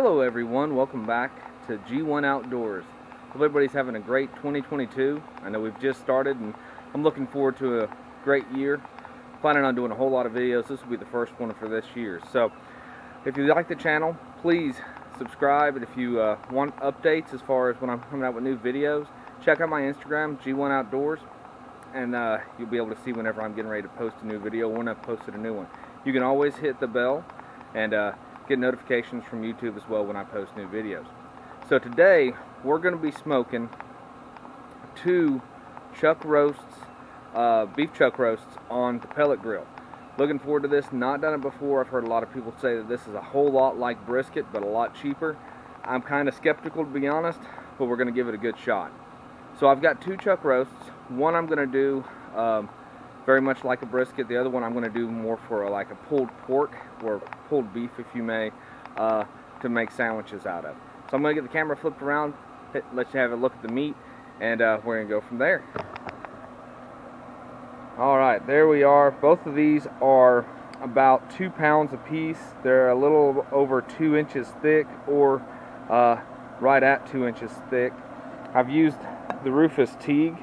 Hello everyone, welcome back to G1 Outdoors. Hope everybody's having a great 2022. I know we've just started and I'm looking forward to a great year. Planning on doing a whole lot of videos. This will be the first one for this year. So if you like the channel, please subscribe, and if you want updates as far as when I'm coming out with new videos, check out my Instagram, G1 Outdoors, and you'll be able to see whenever I'm getting ready to post a new video, when I've posted a new one. You can always hit the bell and get notifications from YouTube as well when I post new videos. So today we're going to be smoking 2 chuck roasts, beef chuck roasts on the pellet grill. Looking forward to this. Not done it before. I've heard a lot of people say that this is a whole lot like brisket but a lot cheaper. I'm kind of skeptical, to be honest, but we're going to give it a good shot. So I've got 2 chuck roasts. One I'm going to do very much like a brisket. The other one I'm going to do more for like a pulled pork or pulled beef, if you may, to make sandwiches out of. So I'm going to get the camera flipped around, let you have a look at the meat, and we're going to go from there. Alright, there we are. Both of these are about 2 pounds a piece. They're a little over 2 inches thick, or right at 2 inches thick. I've used the Rufus Teague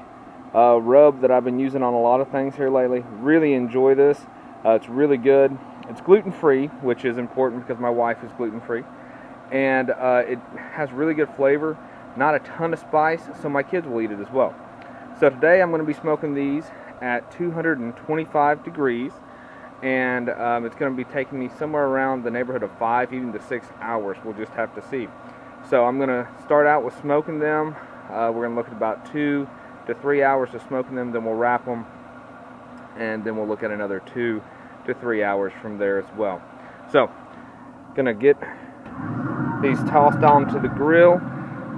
rub that I've been using on a lot of things here lately. Really enjoy this. It's really good. It's gluten-free, which is important because my wife is gluten-free. And it has really good flavor. Not a ton of spice, so my kids will eat it as well. So today I'm going to be smoking these at 225 degrees, and it's going to be taking me somewhere around the neighborhood of 5 even to 6 hours. We'll just have to see. So I'm going to start out with smoking them. We're going to look at about 2 to 3 hours of smoking them, then we'll wrap them, and then we'll look at another 2 to 3 hours from there as well. So going to get these tossed onto the grill.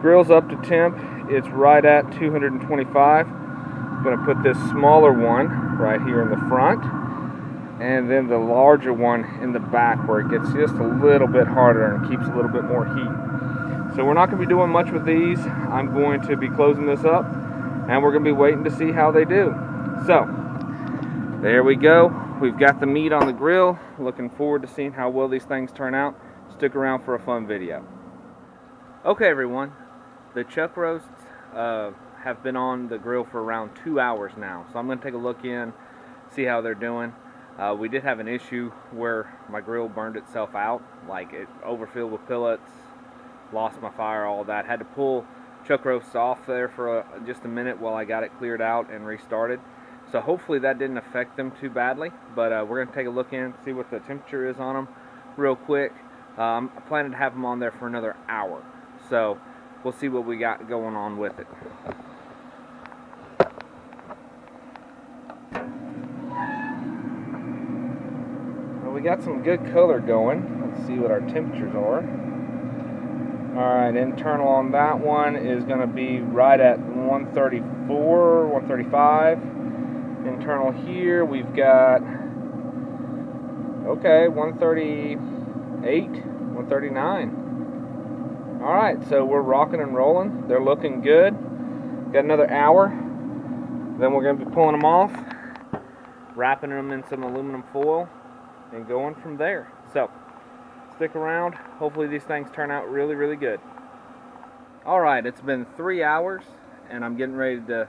Grill's up to temp. It's right at 225. I'm going to put this smaller one right here in the front, and then the larger one in the back where it gets just a little bit harder and keeps a little bit more heat. So we're not going to be doing much with these. I'm going to be closing this up, and we're going to be waiting to see how they do. So there we go. We've got the meat on the grill. Looking forward to seeing how well these things turn out. Stick around for a fun video. Okay everyone, the chuck roasts have been on the grill for around 2 hours now, so I'm going to take a look in, see how they're doing. We did have an issue where my grill burned itself out, like it overfilled with pellets, lost my fire, all that. Had to pull chuck roasts off there for just a minute while I got it cleared out and restarted. So hopefully that didn't affect them too badly, but we're going to take a look in, see what the temperature is on them real quick. I'm planning to have them on there for another hour, so we'll see what we got going on with it. Well, we got some good color going. Let's see what our temperatures are. Alright, internal on that one is going to be right at 134, 135. Internal here we've got, okay, 138, 139. Alright, so we're rocking and rolling. They're looking good. Got another hour. Then we're going to be pulling them off, wrapping them in some aluminum foil, and going from there. So stick around. Hopefully these things turn out really, really good. Alright, it's been 3 hours, and I'm getting ready to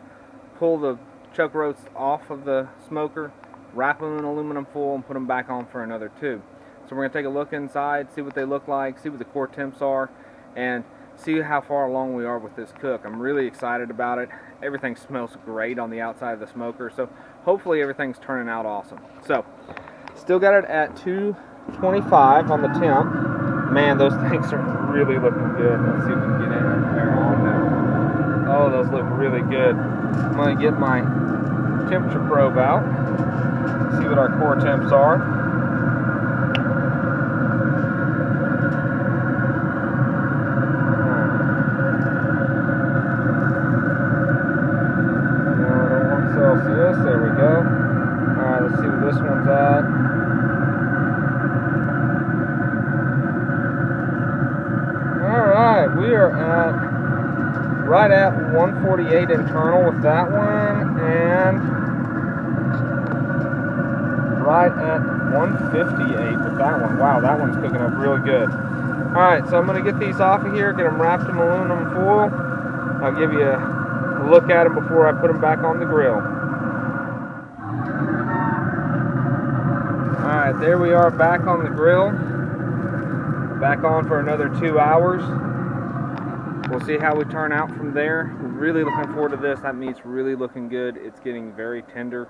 pull the chuck roasts off of the smoker, wrap them in aluminum foil, and put them back on for another 2. So we're going to take a look inside, see what they look like, see what the core temps are, and see how far along we are with this cook. I'm really excited about it. Everything smells great on the outside of the smoker, so hopefully everything's turning out awesome. So, still got it at 225 on the temp. Man, those things are really looking good. Let's see if we can get in there on there. Oh, those look really good. I'm going to get my temperature probe out, see what our core temps are. Celsius, there we go. Alright, let's see what this one's at. Alright, we are at right at 148 internal with that one, and right at 158 with that one. Wow, that one's cooking up really good. Alright, so I'm going to get these off of here, get them wrapped in aluminum foil. I'll give you a look at them before I put them back on the grill. Alright, there we are back on the grill. Back on for another 2 hours. We'll see how we turn out from there. We're really looking forward to this. That meat's really looking good. It's getting very tender.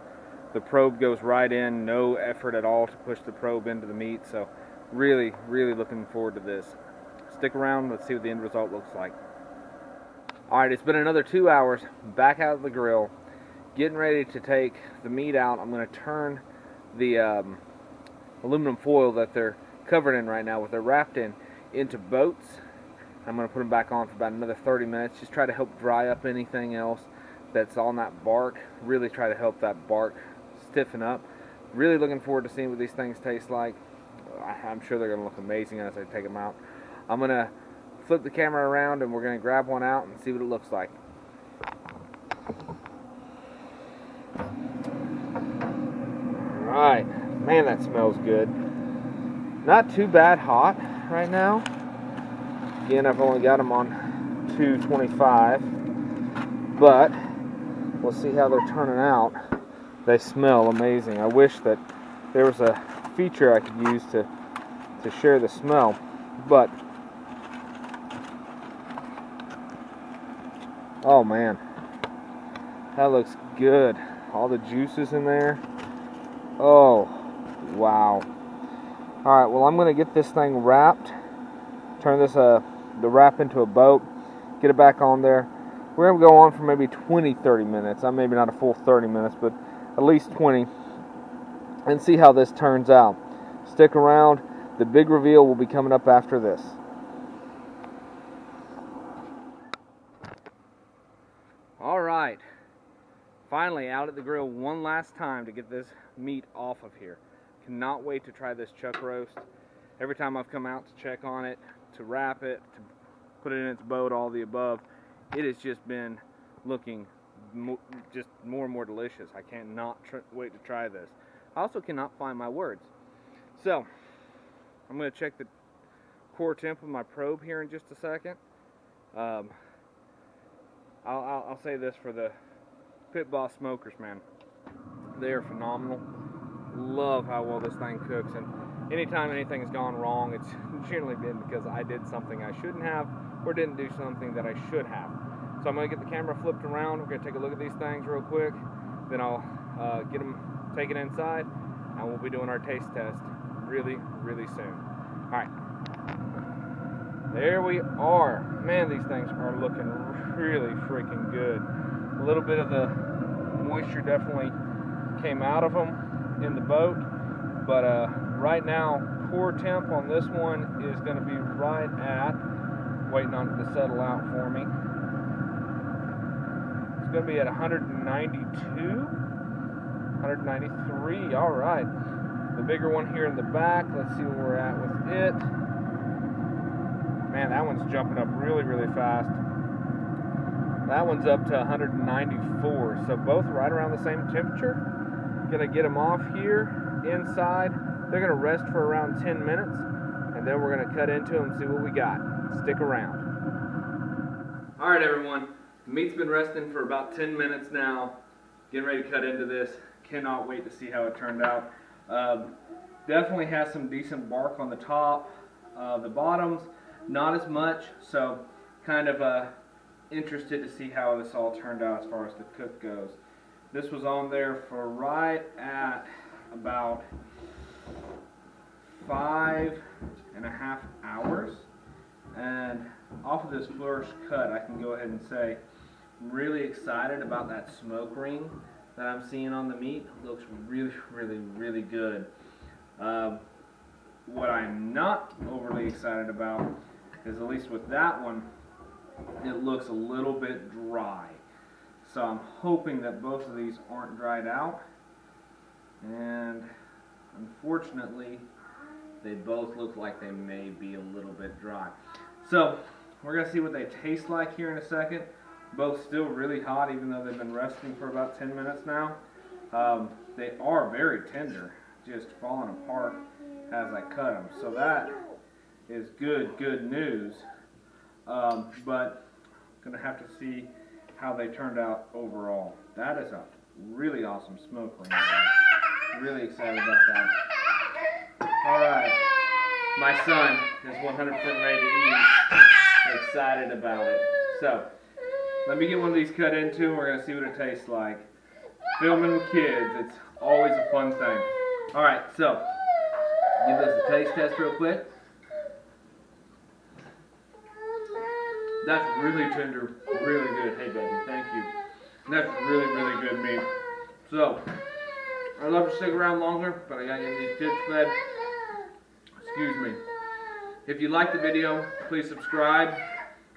The probe goes right in, no effort at all to push the probe into the meat. So really, really looking forward to this. Stick around, let's see what the end result looks like. Alright, it's been another 2 hours, back out of the grill, getting ready to take the meat out. I'm going to turn the aluminum foil that they're covered in right now, what they're wrapped in, into boats. I'm going to put them back on for about another 30 minutes, just try to help dry up anything else that's on that bark, really try to help that bark stiffen up. Really looking forward to seeing what these things taste like. I'm sure they're going to look amazing as I take them out. I'm going to flip the camera around and we're going to grab one out and see what it looks like. Alright, man, that smells good. Not too bad hot right now. Again, I've only got them on 225, but we'll see how they're turning out. They smell amazing. I wish that there was a feature I could use to share the smell, but oh man, that looks good. All the juices in there. Oh, wow. Alright, well, I'm going to get this thing wrapped, turn this the wrap into a boat, get it back on there. We're going to go on for maybe 20-30 minutes. Maybe not a full 30 minutes, but at least 20, and see how this turns out. Stick around. The big reveal will be coming up after this. Alright, finally out at the grill one last time to get this meat off of here. Cannot wait to try this chuck roast. Every time I've come out to check on it, to wrap it, to put it in its boat, all the above, it has just been looking just more and more delicious. I cannot wait to try this. I also cannot find my words. So, I'm going to check the core temp of my probe here in just a second. I'll say this for the Pit Boss smokers, man. They are phenomenal. Love how well this thing cooks, and anytime anything's gone wrong, it's generally been because I did something I shouldn't have or didn't do something that I should have. So I'm going to get the camera flipped around. We're going to take a look at these things real quick. Then I'll get them taken inside, and we'll be doing our taste test really, really soon. Alright. There we are. Man, these things are looking really freaking good. A little bit of the moisture definitely came out of them in the boat, but right now core temp on this one is going to be right at, waiting on it to settle out for me, it's going to be at 192, 193. All right, the bigger one here in the back, let's see where we're at with it. Man, that one's jumping up really, really fast. That one's up to 194, so both right around the same temperature. Gonna get them off here inside. They're gonna rest for around 10 minutes, and then we're gonna cut into them and see what we got. Stick around. All right, everyone. The meat's been resting for about 10 minutes now. Getting ready to cut into this. Cannot wait to see how it turned out. Definitely has some decent bark on the top. The bottoms, not as much. So, kind of interested to see how this all turned out as far as the cook goes. This was on there for right at about 5.5 hours, and off of this first cut I can go ahead and say I'm really excited about that smoke ring that I'm seeing on the meat. It looks really, really, really good. What I'm not overly excited about is, at least with that one, it looks a little bit dry. So I'm hoping that both of these aren't dried out, and unfortunately they both look like they may be a little bit dry. So we're going to see what they taste like here in a second. Both still really hot, even though they've been resting for about 10 minutes now. They are very tender, just falling apart as I cut them. So that is good news. But I'm gonna have to see how they turned out overall. That is a really awesome smoke ring. Really excited about that. All right, my son is 100% ready to eat. Excited about it. So let me get one of these cut into, and we're gonna see what it tastes like. Filming with kids, it's always a fun thing. All right, so give this a taste test real quick. That's really tender, really good. Hey, baby, thank you. That's really good meat. So, I'd love to stick around longer, but I gotta get these kids fed. Excuse me. If you like the video, please subscribe.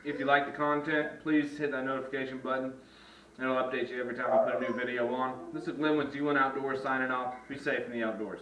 If you like the content, please hit that notification button. It'll update you every time I put a new video on. This is Glenn with G1 Outdoors signing off. Be safe in the outdoors.